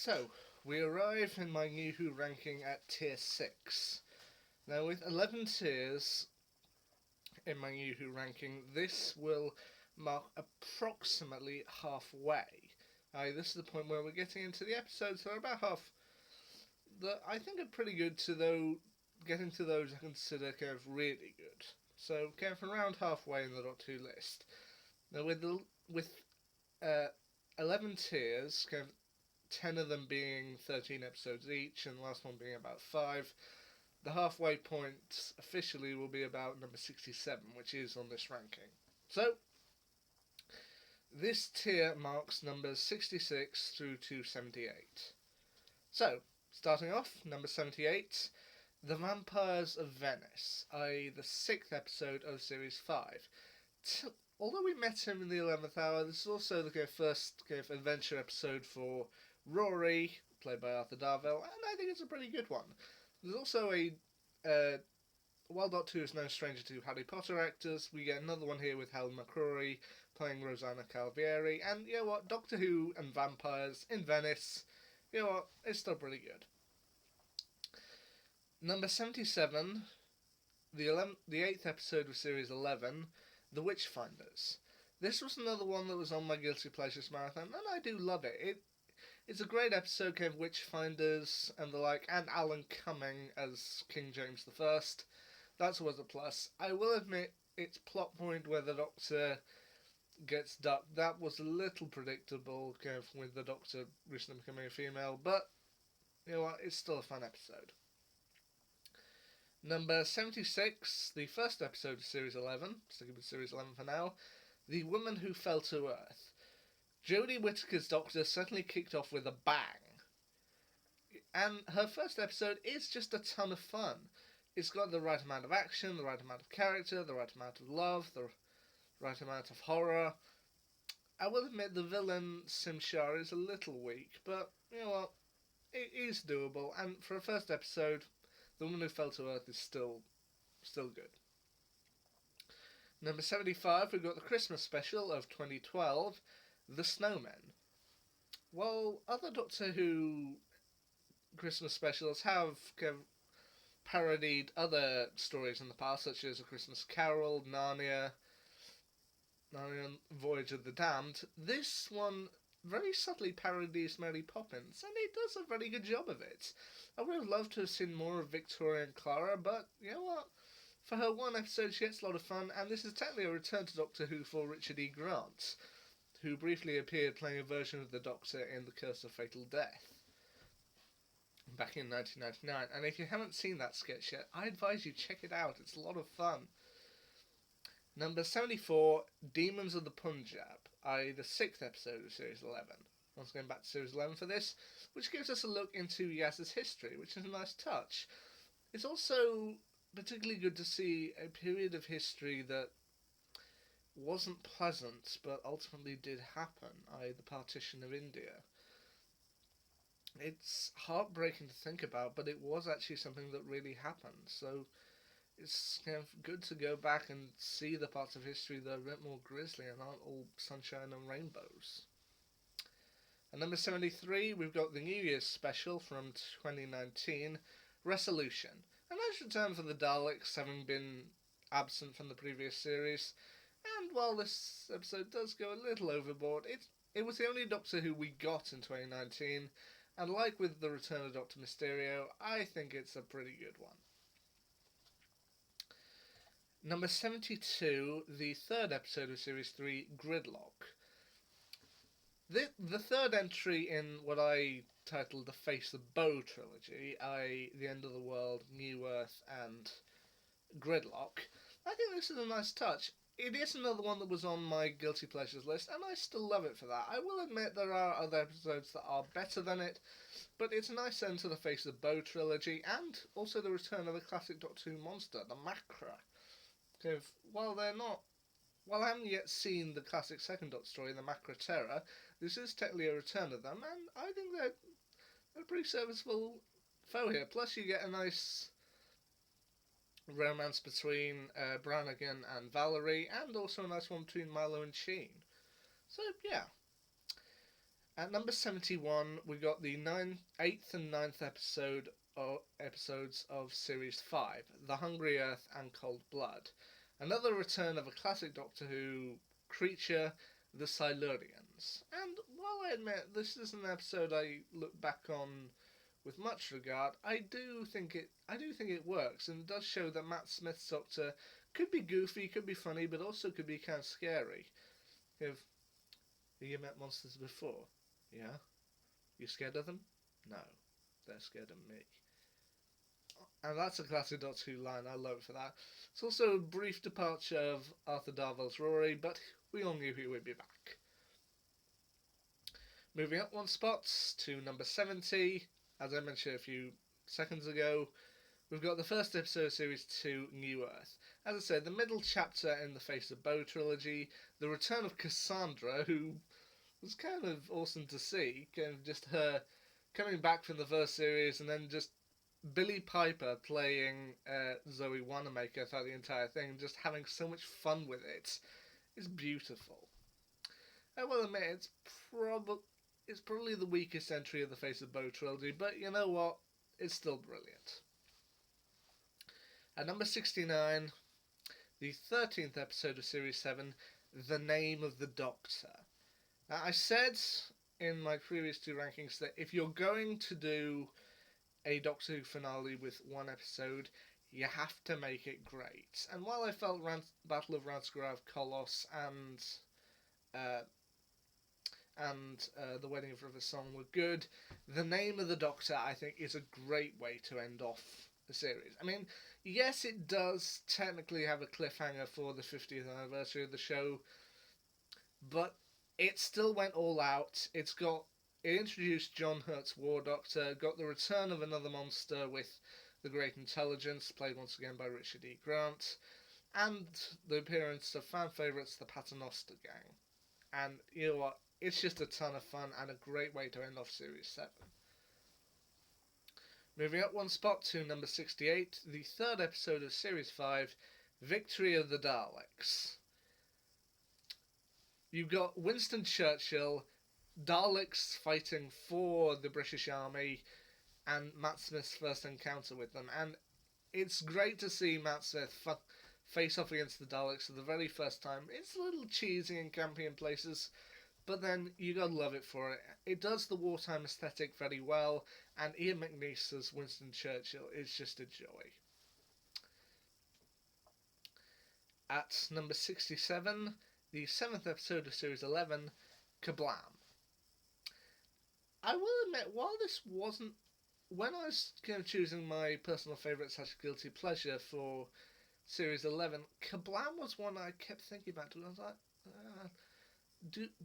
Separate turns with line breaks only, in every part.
So, we arrive in my New Who ranking at tier 6. Now, with 11 tiers in my New Who ranking, this will mark approximately halfway. This is the point where we're getting into the episodes that are about half that I think are pretty good to though getting to those I consider kind of really good. So kind of around halfway in the Doctor Who list. Now with 11 tiers, kind of 10 of them being 13 episodes each, and the last one being about 5. The halfway point officially will be about number 67, which is on this ranking. So, this tier marks numbers 66 through to 78. So, starting off, number 78, The Vampires of Venice, i.e., the 6th episode of Series 5. Although we met him in the 11th hour, this is also the first adventure episode for Rory, played by Arthur Darvill, and I think it's a pretty good one. There's also while Doctor Who is no stranger to Harry Potter actors, we get another one here with Helen McCrory playing Rosanna Calvieri, and you know what, Doctor Who and vampires in Venice, you know what, it's still pretty good. Number 77, the 8th episode of Series 11, The Witchfinders. This was another one that was on my Guilty Pleasures marathon, and I do love it. It's a great episode, kind of Witchfinders and the like, and Alan Cumming as King James I. That's always a plus. I will admit, its plot point where the Doctor gets ducked, that was a little predictable, kind of with the Doctor recently becoming a female, but you know what, it's still a fun episode. Number 76, the first episode of Series 11, sticking with Series 11 for now, The Woman Who Fell to Earth. Jodie Whittaker's Doctor certainly kicked off with a bang. And her first episode is just a ton of fun. It's got the right amount of action, the right amount of character, the right amount of love, the right amount of horror. I will admit the villain, Simshar, is a little weak, but you know what? It is doable, and for a first episode, The Woman Who Fell to Earth is still good. Number 75, we've got the Christmas special of 2012, The Snowmen. While other Doctor Who Christmas specials have kind of parodied other stories in the past, such as A Christmas Carol, Narnia and Voyage of the Damned, this one very subtly parodies Mary Poppins, and it does a very good job of it. I would have loved to have seen more of Victoria and Clara, but you know what? For her one episode, she gets a lot of fun, and this is technically a return to Doctor Who for Richard E. Grant, who briefly appeared playing a version of the Doctor in The Curse of Fatal Death back in 1999. And if you haven't seen that sketch yet, I advise you check it out. It's a lot of fun. Number 74, Demons of the Punjab, i.e. the 6th episode of Series 11. Once going back to Series 11 for this, which gives us a look into Yaz's history, which is a nice touch. It's also particularly good to see a period of history that wasn't pleasant, but ultimately did happen, i.e. the partition of India. It's heartbreaking to think about, but it was actually something that really happened, so it's kind of good to go back and see the parts of history that are a bit more grisly and aren't all sunshine and rainbows. At number 73, we've got the New Year's special from 2019, Resolution. A nice return for the Daleks, having been absent from the previous series. And while this episode does go a little overboard, it was the only Doctor Who we got in 2019, and like with the return of Dr. Mysterio, I think it's a pretty good one. Number 72, the third episode of Series 3, Gridlock. The third entry in what I titled the Face the Bow trilogy, i.e. The End of the World, New Earth, and Gridlock. I think this is a nice touch. It is another one that was on my Guilty Pleasures list, and I still love it for that. I will admit there are other episodes that are better than it, but it's a nice end to the Face the Bow trilogy, and also the return of a classic Doctor Who monster, the Macra. While I haven't yet seen the classic second Doctor story, the Macra Terror, this is technically a return of them, and I think they're a pretty serviceable foe here. Plus, you get a nice romance between Brannigan and Valerie, and also a nice one between Milo and Sheen. So, yeah. At number 71, we got the 8th and ninth episodes of Series 5, The Hungry Earth and Cold Blood. Another return of a classic Doctor Who creature, the Silurians. And while I admit this is an episode I look back on with much regard, I do think it works, and it does show that Matt Smith's Doctor could be goofy, could be funny, but also could be kind of scary. Have you met monsters before? Yeah? You scared of them? No. They're scared of me. And that's a classic Doctor Who line, I love it for that. It's also a brief departure of Arthur Darvill's Rory, but we all knew he would be back. Moving up one spot to number 70, as I mentioned a few seconds ago, we've got the first episode of Series 2, New Earth. As I said, the middle chapter in the Face of Boe trilogy, the return of Cassandra, who was kind of awesome to see, kind of just her coming back from the first series, and then just Billie Piper playing Zoe Wanamaker throughout the entire thing, just having so much fun with it. It's beautiful. I will admit, it's probably the weakest entry of the Face of Boe trilogy, but you know what? It's still brilliant. At number 69, the 13th episode of Series 7, The Name of the Doctor. Now, I said in my previous two rankings that if you're going to do a Doctor Who finale with one episode, you have to make it great. And while I felt Battle of Ranskorav, Kolos, and The Wedding of River Song were good, The Name of the Doctor, I think, is a great way to end off the series. I mean, yes, it does technically have a cliffhanger for the 50th anniversary of the show, but it still went all out. It introduced John Hurt's War Doctor, got the return of another monster with the Great Intelligence, played once again by Richard E. Grant, and the appearance of fan favourites, the Paternoster Gang. And you know what? It's just a ton of fun and a great way to end off Series 7. Moving up one spot to number 68, the third episode of Series 5, Victory of the Daleks. You've got Winston Churchill, Daleks fighting for the British Army, and Matt Smith's first encounter with them. And it's great to see Matt Smith face off against the Daleks for the very first time. It's a little cheesy and campy in places, but then you gotta love it for it. It does the wartime aesthetic very well, and Ian McNeice as Winston Churchill is just a joy. At number 67, the 7th episode of Series 11, Kablam. I will admit, while this wasn't... When I was kind of choosing my personal favourite / guilty pleasure for Series 11, Kablam was one I kept thinking about. I was like,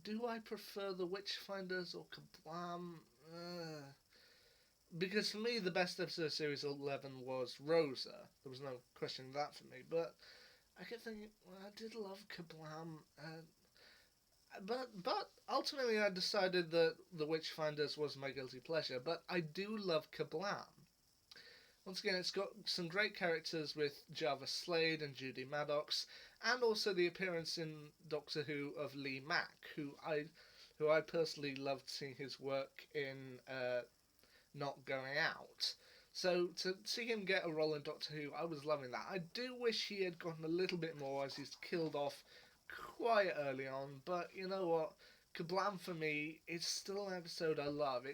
do I prefer The Witchfinders or Kablam? Because for me, the best episode of Series 11 was Rosa. There was no questioning that for me. But I kept thinking, well, I did love Kablam. But ultimately I decided that The Witchfinders was my guilty pleasure. But I do love Kablam. Once again, it's got some great characters with Jarvis Slade and Judy Maddox, and also the appearance in Doctor Who of Lee Mack, who I personally loved seeing his work in Not Going Out. So to see him get a role in Doctor Who, I was loving that. I do wish he had gotten a little bit more, as he's killed off quite early on, but you know what? Kablam for me, it's still an episode I love.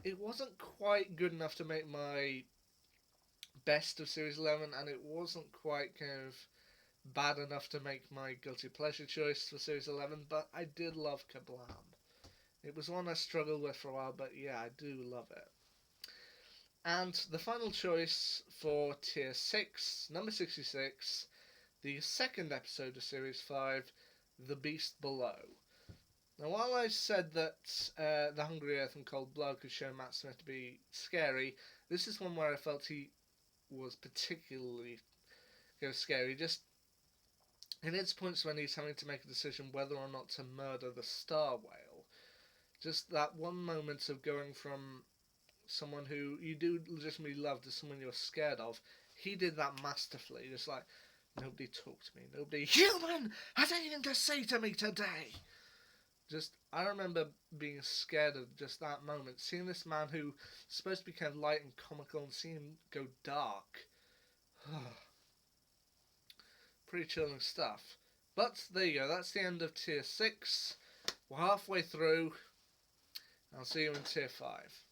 It wasn't quite good enough to make my best of Series 11, and it wasn't quite kind of bad enough to make my guilty pleasure choice for Series 11, but I did love Kablam. It was one I struggled with for a while, but yeah, I do love it. And the final choice for Tier 6, number 66, the second episode of Series 5, The Beast Below. Now, while I said that The Hungry Earth and Cold Blood could show Matt Smith to be scary, this is one where I felt he was particularly scary. Just in its points when he's having to make a decision whether or not to murder the star whale. Just that one moment of going from someone who you do legitimately love to someone you're scared of. He did that masterfully. Just like, nobody talk to me. Nobody human has anything to say to me today. I remember being scared of just that moment, seeing this man who's supposed to be kind of light and comical, and seeing him go dark. Pretty chilling stuff. But there you go, that's the end of Tier 6. We're halfway through. I'll see you in Tier 5.